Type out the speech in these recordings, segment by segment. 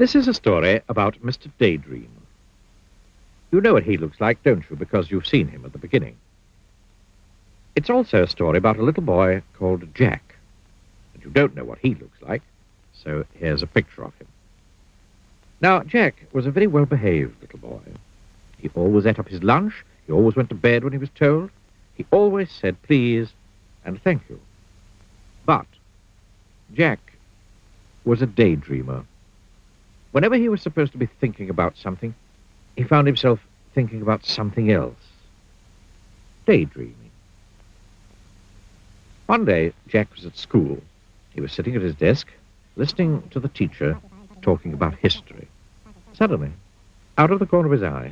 This is a story about Mr. Daydream. You know what he looks like, don't you, because you've seen him at the beginning. It's also a story about a little boy called Jack. And you don't know what he looks like, so here's a picture of him. Now, Jack was a very well-behaved little boy. He always ate up his lunch. He always went to bed when he was told. He always said please and thank you. But Jack was a daydreamer. Whenever he was supposed to be thinking about something, he found himself thinking about something else. Daydreaming. One day, Jack was at school. He was sitting at his desk, listening to the teacher talking about history. Suddenly, out of the corner of his eye,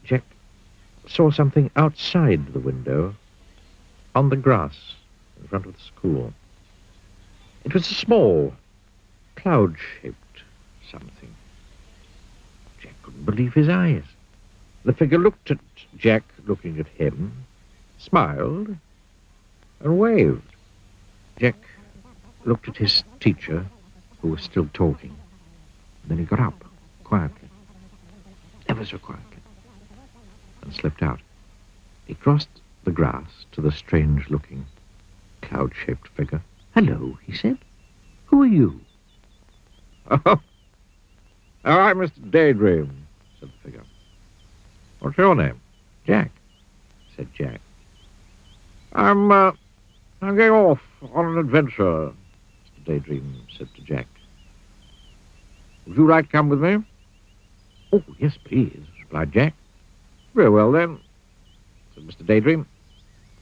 Jack saw something outside the window on the grass in front of the school. It was a small, cloud-shaped something. Jack couldn't believe his eyes. The figure looked at Jack, looking at him, smiled, and waved. Jack looked at his teacher, who was still talking. Then he got up, quietly, ever so quietly, and slipped out. He crossed the grass to the strange-looking, cloud-shaped figure. "Hello," he said. "Who are you?" "Oh, I'm Mr. Daydream," said the figure. "What's your name?" "Jack," said Jack. I'm going off on an adventure," Mr. Daydream said to Jack. "Would you like to come with me?" "Oh, yes, please," replied Jack. "Very well, then," said Mr. Daydream.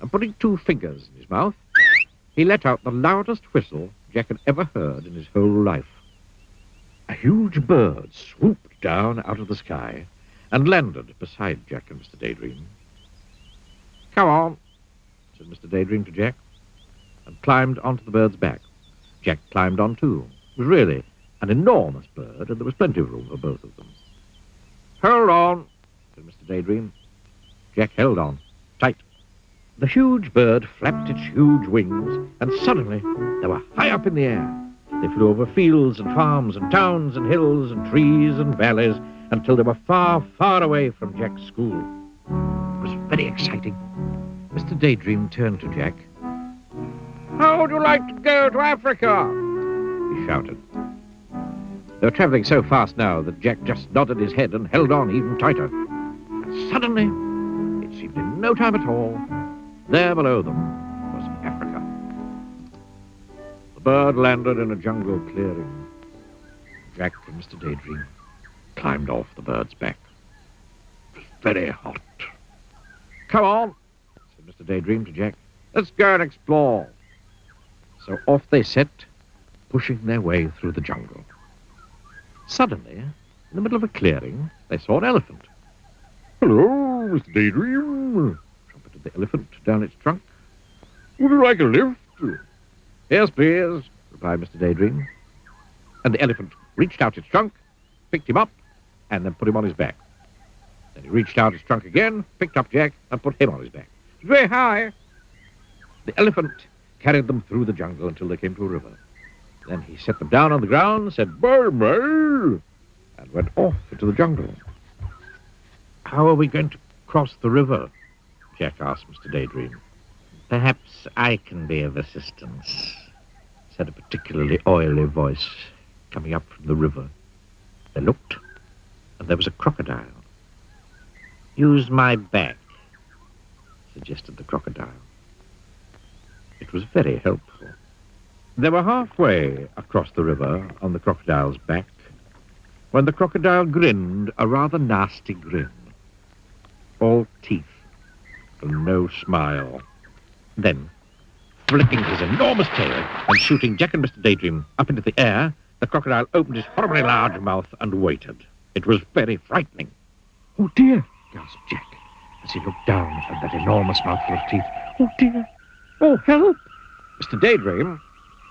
And putting two fingers in his mouth, he let out the loudest whistle Jack had ever heard in his whole life. A huge bird swooped down out of the sky and landed beside Jack and Mr. Daydream. "Come on," said Mr. Daydream to Jack, and climbed onto the bird's back. Jack climbed on too. It was really an enormous bird, and there was plenty of room for both of them. "Hold on," said Mr. Daydream. Jack held on, tight. The huge bird flapped its huge wings, and suddenly they were high up in the air. They flew over fields and farms and towns and hills and trees and valleys until they were far, far away from Jack's school. It was very exciting. Mr. Daydream turned to Jack. "How would you like to go to Africa?" he shouted. They were traveling so fast now that Jack just nodded his head and held on even tighter. And suddenly, it seemed in no time at all, there below them was Africa. The bird landed in a jungle clearing. Jack and Mr. Daydream climbed off the bird's back. It was very hot. "Come on," said Mr. Daydream to Jack. "Let's go and explore." So off they set, pushing their way through the jungle. Suddenly, in the middle of a clearing, they saw an elephant. "Hello, Mr. Daydream," trumpeted the elephant down its trunk. "Would you like a lift?" "Yes, please," replied Mr. Daydream. And the elephant reached out its trunk, picked him up, and then put him on his back. Then he reached out his trunk again, picked up Jack, and put him on his back. It was very high. The elephant carried them through the jungle until they came to a river. Then he set them down on the ground, said bye-bye, and went off into the jungle. "How are we going to cross the river?" Jack asked Mr. Daydream. "Perhaps I can be of assistance," said a particularly oily voice coming up from the river. They looked, and there was a crocodile. "Use my back," suggested the crocodile. It was very helpful. They were halfway across the river on the crocodile's back when the crocodile grinned a rather nasty grin. All teeth and no smile. Then, flipping his enormous tail and shooting Jack and Mr. Daydream up into the air, the crocodile opened his horribly large mouth and waited. It was very frightening. "Oh, dear," gasped Jack as he looked down at that enormous mouthful of teeth. "Oh, dear. Oh, help!" Mr. Daydream,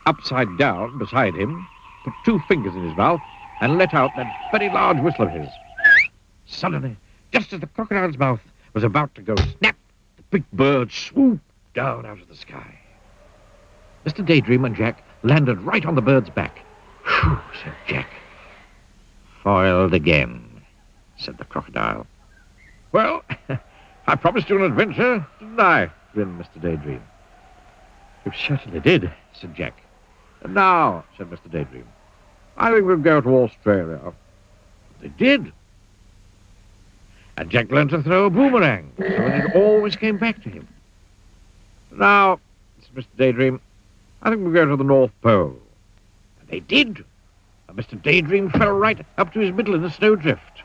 upside down beside him, put two fingers in his mouth and let out that very large whistle of his. Suddenly, just as the crocodile's mouth was about to go snap, the big bird swooped down out of the sky. Mr. Daydream and Jack landed right on the bird's back. "Phew," said Jack. Foiled again, said the crocodile. Well, I promised you an adventure, didn't I? Grinned Mr. Daydream. You certainly did, said Jack. And now, said Mr. Daydream, I think we'll go to Australia. They did. And Jack learned to throw a boomerang, so that it always came back to him. Now, said Mr. Daydream, I think we'll go to the North Pole. And they did. And Mr. Daydream fell right up to his middle in a snowdrift.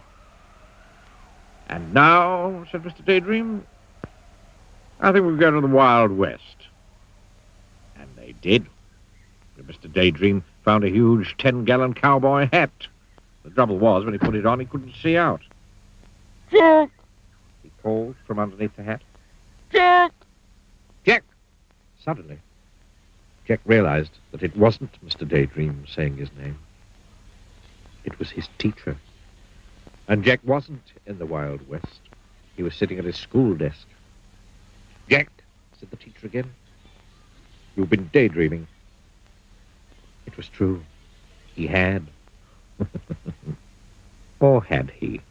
And now, said Mr. Daydream, I think we'll go to the Wild West. And they did. And Mr. Daydream found a huge 10-gallon cowboy hat. The trouble was, when he put it on, he couldn't see out. Jack! He called from underneath the hat. Jack! Jack! Suddenly, Jack realized that it wasn't Mr. Daydream saying his name. It was his teacher. And Jack wasn't in the Wild West. He was sitting at his school desk. Jack, said the teacher again, you've been daydreaming. It was true. He had. Or had he?